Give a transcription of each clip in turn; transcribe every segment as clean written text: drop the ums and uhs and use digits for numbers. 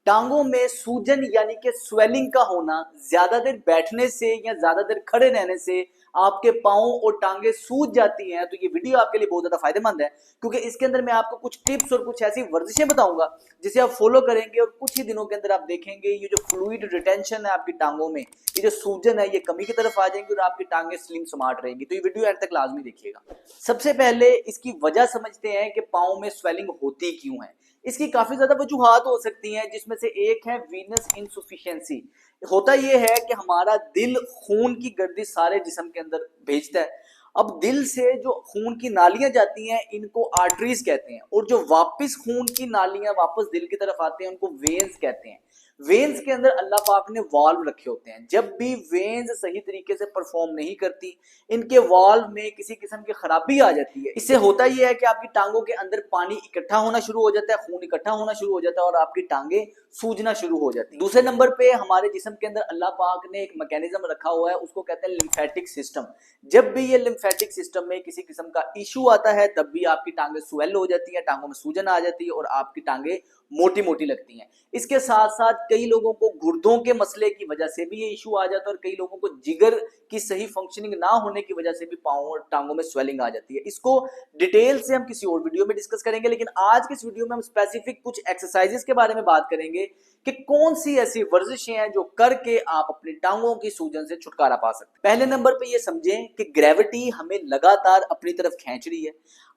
टांगों में सूजन यानी कि स्वेलिंग का होना ज्यादा देर बैठने से या ज्यादा देर खड़े रहने से आपके पांव और टांगे सूज जाती हैं, तो ये वीडियो आपके लिए बहुत ज्यादा फायदेमंद है क्योंकि इसके अंदर मैं आपको कुछ टिप्स और कुछ ऐसी वर्जिशें बताऊंगा जिसे आप फॉलो करेंगे और कुछ ही दिनों के अंदर आप देखेंगे ये जो फ्लूइड रिटेंशन है आपकी टांगों में, ये जो सूजन है ये कमी की तरफ आ जाएंगी और आपकी टांगे स्लिम स्मार्ट रहेंगी। तो ये वीडियो एंड तक लाजमी देखिएगा। सबसे पहले इसकी वजह समझते हैं कि पांव में स्वेलिंग होती क्यों है। इसकी काफी ज्यादा वजूहात हो सकती हैं, जिसमें से एक है वीनस इनसफिशिएंसी। होता यह है कि हमारा दिल खून की गर्दिश सारे जिस्म के अंदर भेजता है। अब दिल से जो खून की नालियां जाती हैं इनको आर्टरीज कहते हैं, और जो वापस खून की नालियां वापस दिल की तरफ आते हैं उनको वेन्स कहते हैं। वेन्स के अंदर अल्लाह पाक ने वाल्व रखे होते हैं। जब भी वेन्स सही तरीके से परफॉर्म नहीं करती, इनके वाल्व में किसी किस्म की खराबी आ जाती है, इससे होता यह है कि आपकी टांगों के अंदर पानी इकट्ठा होना शुरू हो जाता है, खून इकट्ठा होना शुरू हो जाता है और आपकी टांगे सूजना शुरू हो जाती है। दूसरे नंबर पे हमारे जिस्म के अंदर अल्लाह पाक ने एक मैकेनिज्म रखा हुआ है, उसको कहते हैं लिम्फेटिक सिस्टम। जब भी ये लिम्फेटिक सिस्टम में किसी किस्म का इशू आता है तब भी आपकी टांगे स्वेल हो जाती है, टांगों में सूजन आ जाती है और आपकी टांगे मोटी मोटी लगती हैं। इसके साथ साथ कई लोगों को गुर्दों के मसले की वजह से भी ये इशू आ जाता है और कई लोगों को जिगर की सही फंक्शनिंग ना होने की वजह से भी पांव और टांगों में स्वेलिंग आ जाती है। इसको डिटेल से हम किसी और वीडियो में डिस्कस करेंगे, लेकिन आज के इस वीडियो में हम स्पेसिफिक कुछ एक्सरसाइजेस के बारे में बात करेंगे कि कौन सी ऐसी वर्जिशें हैं जो करके आप अपनी टांगों की सूजन से छुटकारा पा सकते हैं। पहले नंबर पे ये समझें कि ग्रेविटी हमें लगातार अपनी तरफ खींच रही है।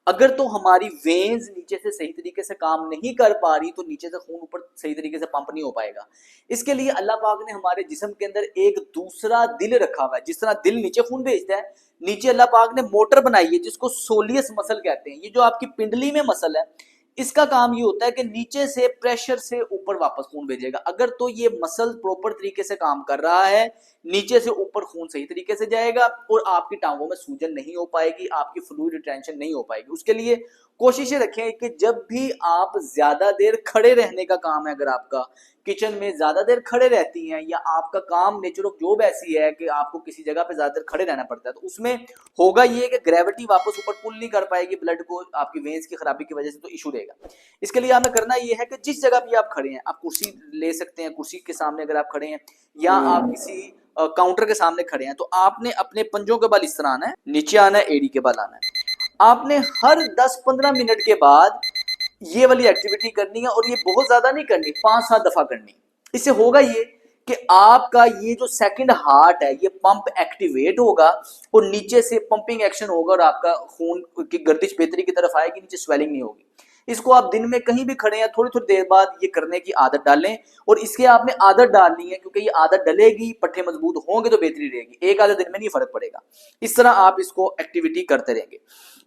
अगर तो हमारी वेन्स नीचे से सही तरीके से काम नहीं कर पा रही तो नीचे से खून ऊपर सही तरीके से पंप नहीं हो पाएगा। इसके लिए अल्लाह पाक ने हमारे जिस्म के अंदर एक दूसरा दिल रखा हुआ है। जिस तरह दिल नीचे खून भेजता है, नीचे अल्लाह पाक ने मोटर बनाई है जिसको सोलियस मसल कहते हैं। ये जो आपकी पिंडली में मसल है, इसका काम ये होता है कि नीचे से प्रेशर से ऊपर वापस खून भेजेगा। अगर तो ये मसल प्रॉपर तरीके से काम कर रहा है, नीचे से ऊपर खून सही तरीके से जाएगा और आपकी टांगों में सूजन नहीं हो पाएगी, आपकी फ्लूइड रिटेंशन नहीं हो पाएगी। उसके लिए कोशिश रखें कि जब भी आप ज्यादा देर खड़े रहने का काम है, अगर आपका किचन में ज्यादा देर खड़े रहती हैं या आपका काम नेचर ऑफ जॉब ऐसी है कि आपको किसी जगह पे ज्यादा देर खड़े रहना पड़ता है, तो उसमें होगा ये कि ग्रेविटी वापस ऊपर पुल नहीं कर पाएगी ब्लड को, आपकी वेन्स की खराबी की वजह से, तो इशू रहेगा। इसके लिए हमें करना ये है कि जिस जगह भी आप खड़े हैं, आप कुर्सी ले सकते हैं, कुर्सी के सामने अगर आप खड़े हैं या आप किसी काउंटर के सामने खड़े हैं, तो आपने अपने पंजों के बल इस तरह आना है, नीचे आना है, एड़ी के बल आना है। आपने हर 10-15 मिनट के बाद ये वाली एक्टिविटी करनी है और ये बहुत ज्यादा नहीं करनी, 5-7 दफा करनी। इससे होगा ये कि आपका ये जो सेकंड हार्ट है ये पंप एक्टिवेट होगा और नीचे से पंपिंग एक्शन होगा और आपका खून की गर्दिश बेहतरी की तरफ आएगी, नीचे स्वेलिंग नहीं होगी। इसको आप दिन में कहीं भी खड़े हैं थोड़ी थोड़ी देर बाद ये करने की आदत डालें, और इसके आपने आदत डालनी है क्योंकि ये आदत डलेगी, पट्टे मजबूत होंगे तो बेहतरी रहेगी। एक आधे दिन में नहीं फर्क पड़ेगा। इस तरह आप इसको एक्टिविटी करते रहेंगे।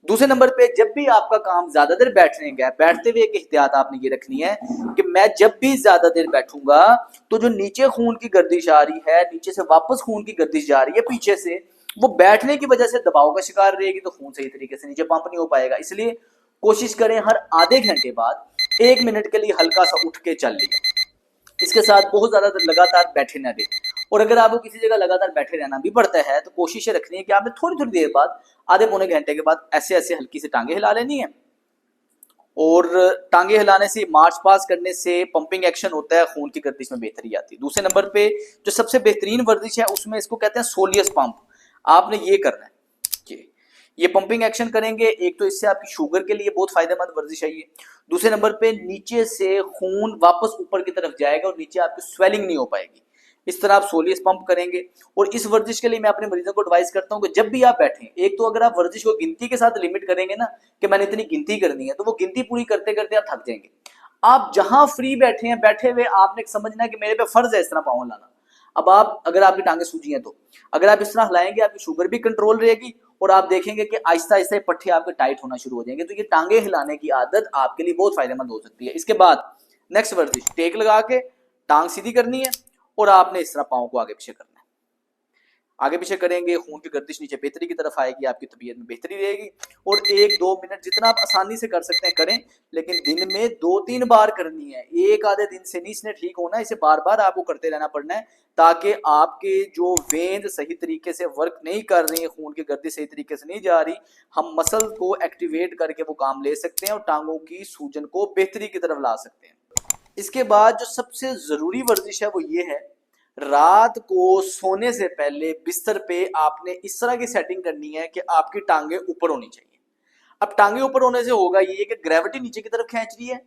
दूसरे नंबर पे, जब भी आपका काम ज्यादा देर बैठने का है, बैठते हुए एक एहतियात आपने ये रखनी है कि मैं जब भी ज्यादा देर बैठूंगा तो जो नीचे खून की गर्दिश आ रही है, नीचे से वापस खून की गर्दिश जा रही है पीछे से, वो बैठने की वजह से दबाव का शिकार रहेगी, तो खून सही तरीके से नीचे पंप नहीं हो पाएगा। इसलिए कोशिश करें हर आधे घंटे बाद 1 मिनट के लिए हल्का सा उठ के चल लिया। इसके साथ बहुत ज्यादा लगातार बैठे ना दें, और अगर आपको किसी जगह लगातार बैठे रहना भी पड़ता है तो कोशिश रखनी है कि आपने थोड़ी थोड़ी देर बाद, आधे पौने घंटे के बाद ऐसे ऐसे हल्की से टांगे हिला लेनी है। और टांगे हिलाने से, मार्च पास करने से पंपिंग एक्शन होता है, खून की गर्दिश में बेहतरी आती है। दूसरे नंबर पे जो सबसे बेहतरीन वर्जिश है उसमें इसको कहते हैं सोलियस पंप। आपने ये करना है, ये पंपिंग एक्शन करेंगे, एक तो इससे आपकी शुगर के लिए बहुत फायदेमंद वर्जिश है ये। दूसरे नंबर पे नीचे से खून वापस ऊपर की तरफ जाएगा और नीचे आपकी स्वेलिंग नहीं हो पाएगी। इस तरह आप सोलियस पंप करेंगे। और इस वर्जिश के लिए मैं अपने मरीजों को एडवाइस करता हूं कि जब भी आप बैठें, एक तो अगर आप वर्जिश को गिनती के साथ लिमिट करेंगे ना कि मैंने इतनी गिनती करनी है, तो वो गिनती पूरी करते करते आप थक जाएंगे। आप जहां फ्री बैठे हैं, बैठे हुए आपने समझना है कि मेरे पे फर्ज है इस तरह पाँव लाना। अब आप, अगर आपकी टांगे सूजी हैं तो अगर आप इस तरह हिलाएंगे, आपकी शुगर भी कंट्रोल रहेगी और आप देखेंगे कि आहिस्ता आहिस्ता पट्टे आपके टाइट होना शुरू हो जाएंगे। तो ये टांगे हिलाने की आदत आपके लिए बहुत फायदेमंद हो सकती है। इसके बाद नेक्स्ट वर्जिश, टेक लगा के टांग सीधी करनी है और आपने इस तरह पाँव को आगे पीछे करना है। आगे पीछे करेंगे, खून की गर्दिश नीचे बेहतरी की तरफ आएगी, आपकी तबीयत में बेहतरी रहेगी। और 1-2 मिनट जितना आप आसानी से कर सकते हैं करें, लेकिन दिन में 2-3 बार करनी है। एक आधे दिन से नहीं इसने ठीक होना, इसे बार बार आपको करते रहना पड़ना है ताकि आपके जो वेन सही तरीके से वर्क नहीं कर रही है, खून की गर्दिश सही तरीके से नहीं जा रही, हम मसल को एक्टिवेट करके वो काम ले सकते हैं और टांगों की सूजन को बेहतरी की तरफ ला सकते हैं। इसके बाद जो सबसे जरूरी वर्जिश है वो ये है, रात को सोने से पहले बिस्तर पे आपने इस तरह की सेटिंग करनी है कि आपकी टांगे ऊपर होनी चाहिए। अब टांगे ऊपर होने से होगा ये कि ग्रेविटी नीचे की तरफ खींच रही है,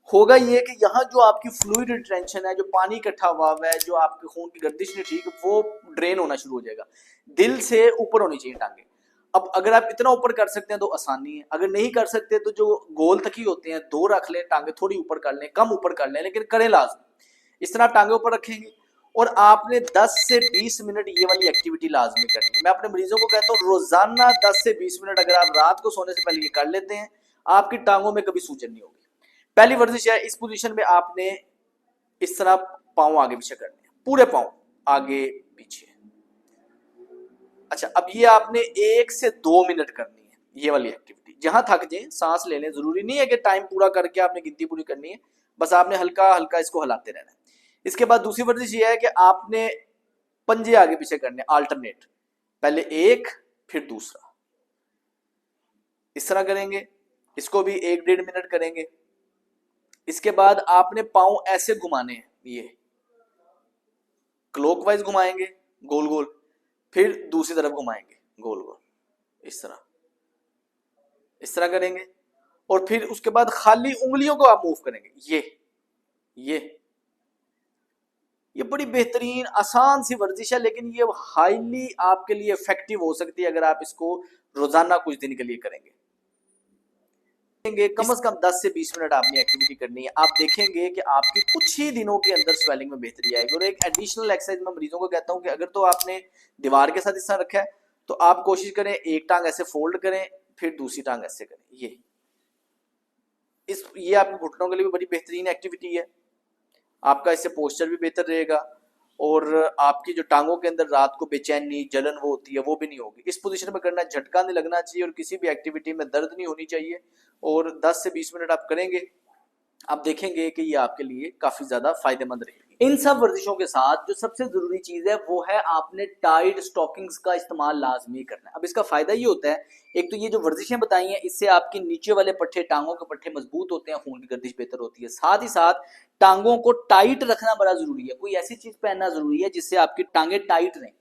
होगा ये कि यहाँ जो आपकी फ्लूइड रिटेंशन है, जो पानी इकट्ठा हुआ है, जो आपके खून की गर्दिश नहीं ठीक, वो ड्रेन होना शुरू हो जाएगा। दिल से ऊपर होनी चाहिए टांगे। अब अगर आप इतना ऊपर कर सकते हैं तो आसानी है, अगर नहीं कर सकते तो जो गोल तकी होते हैं 2 रख लें, टांगे थोड़ी ऊपर कर लें, कम ऊपर कर लें, लेकिन करें लाजमी। इस तरह आप टांगे ऊपर रखेंगे और आपने 10 से 20 मिनट ये वाली एक्टिविटी लाजमी करनी है। मैं अपने मरीजों को कहता हूँ रोजाना 10 से 20 मिनट अगर आप रात को सोने से पहले ये कर लेते हैं, आपकी टांगों में कभी सूजन नहीं होगी। पहली वर्जिश है, इस पोजीशन में आपने इस तरह पांव आगे पीछे करने हैं, पूरे पांव आगे पीछे। अच्छा, अब ये आपने 1 से 2 मिनट करनी है ये वाली एक्टिविटी। जहां थक जाए सांस ले लें, जरूरी नहीं है कि टाइम पूरा करके आपने गिनती पूरी करनी है, बस आपने हल्का हल्का इसको हिलाते रहना है। इसके बाद दूसरी वर्जिश ये है कि आपने पंजे आगे पीछे करने अल्टरनेट, पहले एक फिर दूसरा, इस तरह करेंगे। इसको भी 1-1.5 मिनट करेंगे। इसके बाद आपने पांव ऐसे घुमाने हैं, ये क्लॉकवाइज घुमाएंगे गोल गोल, फिर दूसरी तरफ घुमाएंगे गोल गोल, इस तरह करेंगे। और फिर उसके बाद खाली उंगलियों को आप मूव करेंगे, ये ये बड़ी बेहतरीन आसान सी वर्जिश है, लेकिन ये हाईली आपके लिए इफेक्टिव हो सकती है अगर आप इसको रोजाना कुछ दिन के लिए करेंगे। कम से कम 10 से 20 मिनट आपने एक्टिविटी करनी है। आप देखेंगे कि आपकी कुछ ही दिनों के अंदर स्वेलिंग में बेहतरी आएगी। और एक एडिशनल एक्सरसाइज मैं मरीजों को कहता हूं कि अगर तो आपने दीवार के साथ इस तरह रखा है तो आप कोशिश करें एक टांग ऐसे फोल्ड करें, फिर दूसरी टांग ऐसे करें। ये आपके घुटनों के लिए भी बड़ी बेहतरीन एक्टिविटी है। आपका इससे पोस्चर भी बेहतर रहेगा और आपकी जो टांगों के अंदर रात को बेचैनी जलन वो होती है वो भी नहीं होगी। इस पोजीशन में करना, झटका नहीं लगना चाहिए और किसी भी एक्टिविटी में दर्द नहीं होनी चाहिए। और 10 से 20 मिनट आप करेंगे, आप देखेंगे कि ये आपके लिए काफी ज्यादा फायदेमंद रहेगी। इन सब वर्जिशों के साथ जो सबसे जरूरी चीज है वो है आपने टाइट स्टॉकिंग्स का इस्तेमाल लाजमी करना है। अब इसका फायदा ये होता है, एक तो ये जो वर्जिशें बताई हैं इससे आपके नीचे वाले पट्टे, टांगों के पट्टे मजबूत होते हैं, खून की गर्दिश बेहतर होती है। साथ ही साथ टांगों को टाइट रखना बड़ा जरूरी है। कोई ऐसी चीज पहनना जरूरी है जिससे आपकी टांगे टाइट रहें,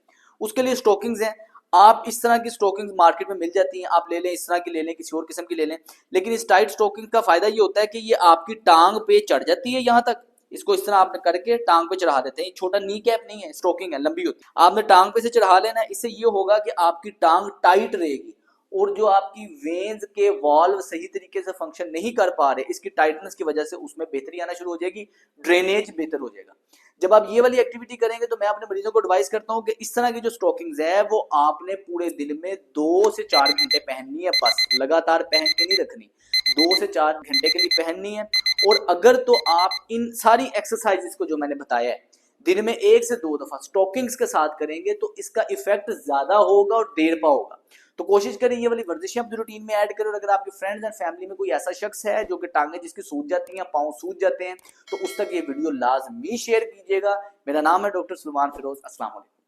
उसके लिए स्टॉकिंग्स हैं। आप इस तरह की स्टॉकिंग्स मार्केट में मिल जाती हैं, आप ले लें, इस तरह की ले लें, किसी और किस्म की ले लें। लेकिन इस टाइट स्टॉकिंग का फायदा ये होता है कि ये आपकी टांग पे चढ़ जाती है यहाँ तक। इसको इस तरह आपने करके टांग पे चढ़ा देते हैं। छोटा नी कैप नहीं है, स्टॉकिंग है, लंबी होती है। आपने टांग पे से चढ़ा लेना है। इससे ये होगा कि आपकी टांग टाइट रहेगी और जो आपकी वेन्स के वॉल्व सही तरीके से फंक्शन नहीं कर पा रहे, इसकी टाइटनेस की वजह से उसमें बेहतरी आना शुरू हो जाएगी, ड्रेनेज बेहतर हो जाएगा। जब आप ये वाली एक्टिविटी करेंगे तो मैं अपने मरीजों को एडवाइस करता हूं कि इस तरह की जो स्टॉकिंग्स है वो आपने पूरे दिन में 2 से 4 घंटे पहननी है, बस लगातार पहन के नहीं रखनी, 2 से 4 घंटे के लिए पहननी है। और अगर तो आप इन सारी एक्सरसाइजेस को जो मैंने बताया है दिन में 1 से 2 दफा स्टॉकिंग्स के साथ करेंगे तो इसका इफेक्ट ज्यादा होगा और देर पा होगा। तो कोशिश करें ये वाली वर्जिशें अपनी रूटीन में ऐड करें। और अगर आपके फ्रेंड्स एंड फैमिली में कोई ऐसा शख्स है जो कि टांगे जिसकी सूज जाती हैं, पाँव सूज जाते हैं, तो उस तक ये वीडियो लाजमी शेयर कीजिएगा। मेरा नाम है डॉक्टर सलमान फिरोज। अस्सलाम वालेकुम।